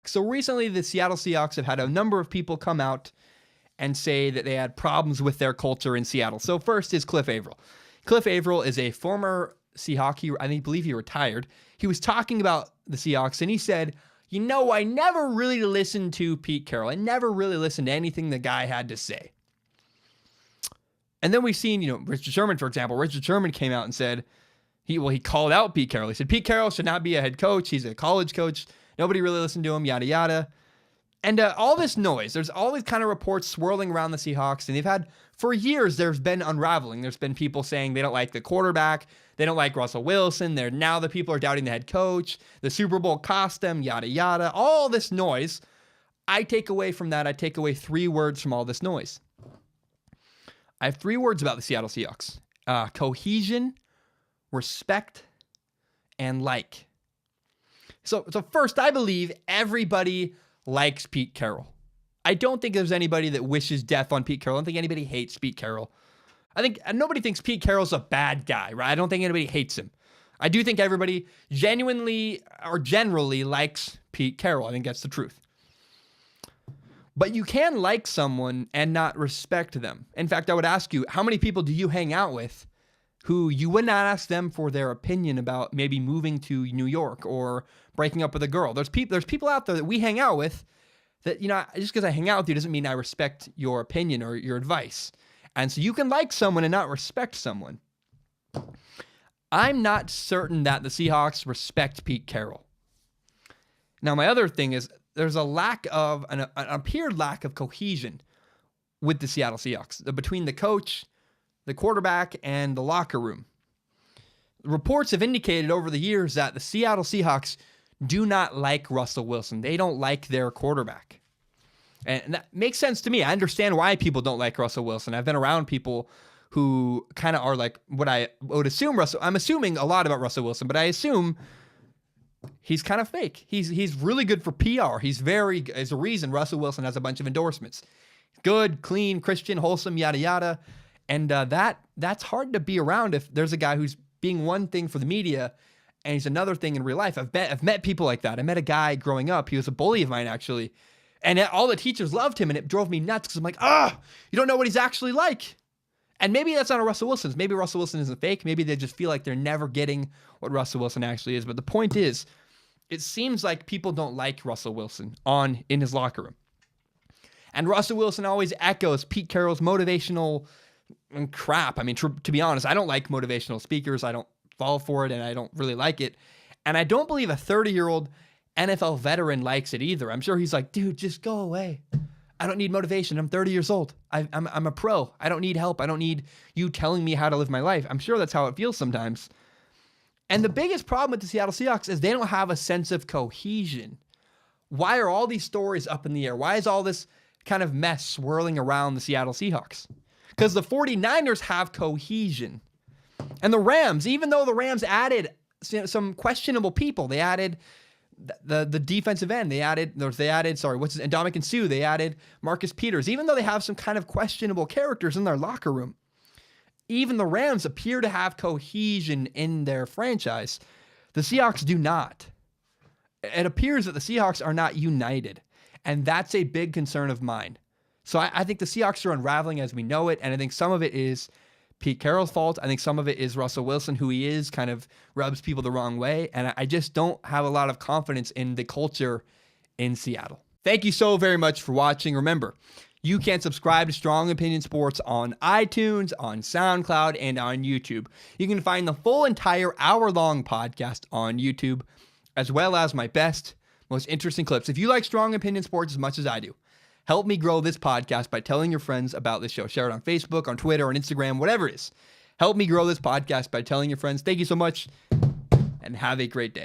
So recently, the Seattle Seahawks have had a number of people come out and say that they had problems with their culture in Seattle. So first is Cliff Averill. Cliff Averill is a former Seahawk. I believe he retired. He was talking about the Seahawks, and he said, I never really listened to Pete Carroll. I never really listened to anything the guy had to say. And then we've seen, Richard Sherman, for example. Richard Sherman came out and said, he called out Pete Carroll. He said, Pete Carroll should not be a head coach. He's a college coach. Nobody really listened to him, yada, yada. And all this noise, there's all these kind of reports swirling around the Seahawks, and they've had, for years, there's been unraveling. There's been people saying they don't like the quarterback, they don't like Russell Wilson, now the people are doubting the head coach, the Super Bowl cost them, yada, yada, all this noise. I take away from that, I take away 3 words from all this noise. I have 3 words about the Seattle Seahawks. Cohesion, respect, and like. So first, I believe everybody likes Pete Carroll. I don't think there's anybody that wishes death on Pete Carroll. I don't think anybody hates Pete Carroll. I think nobody thinks Pete Carroll's a bad guy, right? I don't think anybody hates him. I do think everybody genuinely or generally likes Pete Carroll. I think that's the truth. But you can like someone and not respect them. In fact, I would ask you, how many people do you hang out with who you would not ask them for their opinion about maybe moving to New York or breaking up with a girl? There's people out there that we hang out with that, just because I hang out with you doesn't mean I respect your opinion or your advice. And so you can like someone and not respect someone. I'm not certain that the Seahawks respect Pete Carroll. Now, my other thing is there's a lack of, an appeared lack of cohesion with the Seattle Seahawks between the coach, the quarterback, and the locker room. Reports have indicated over the years that the Seattle Seahawks do not like Russell Wilson. They don't like their quarterback. And that makes sense to me. I understand why people don't like Russell Wilson. I've been around people who kind of are like what I would assume I'm assuming a lot about Russell Wilson, but I assume he's kind of fake. He's really good for PR. There's a reason Russell Wilson has a bunch of endorsements. Good, clean, Christian, wholesome, yada, yada. And that's hard to be around if there's a guy who's being one thing for the media and he's another thing in real life. I've met people like that. I met a guy growing up. He was a bully of mine, actually. And all the teachers loved him, and it drove me nuts because I'm like, you don't know what he's actually like. And maybe that's not a Russell Wilson's. Maybe Russell Wilson isn't fake. Maybe they just feel like they're never getting what Russell Wilson actually is. But the point is, it seems like people don't like Russell Wilson in his locker room. And Russell Wilson always echoes Pete Carroll's motivational crap. I mean, to be honest, I don't like motivational speakers. I don't fall for it, and I don't really like it. And I don't believe a 30-year-old NFL veteran likes it either. I'm sure he's like, dude, just go away. I don't need motivation. I'm 30 years old. I'm a pro. I don't need help. I don't need you telling me how to live my life. I'm sure that's how it feels sometimes. And the biggest problem with the Seattle Seahawks is they don't have a sense of cohesion. Why are all these stories up in the air? Why is all this kind of mess swirling around the Seattle Seahawks? Because the 49ers have cohesion. And the Rams, even though the Rams added some questionable people, they added the defensive end. They added Ndamukong Suh. They added Marcus Peters. Even though they have some kind of questionable characters in their locker room, even the Rams appear to have cohesion in their franchise. The Seahawks do not. It appears that the Seahawks are not united, and that's a big concern of mine. So I think the Seahawks are unraveling as we know it, and I think some of it is Pete Carroll's fault. I think some of it is Russell Wilson, who he is, kind of rubs people the wrong way. And I just don't have a lot of confidence in the culture in Seattle. Thank you so very much for watching. Remember, you can subscribe to Strong Opinion Sports on iTunes, on SoundCloud, and on YouTube. You can find the full entire hour-long podcast on YouTube, as well as my best, most interesting clips. If you like Strong Opinion Sports as much as I do, help me grow this podcast by telling your friends about this show. Share it on Facebook, on Twitter, on Instagram, whatever it is. Help me grow this podcast by telling your friends. Thank you so much, and have a great day.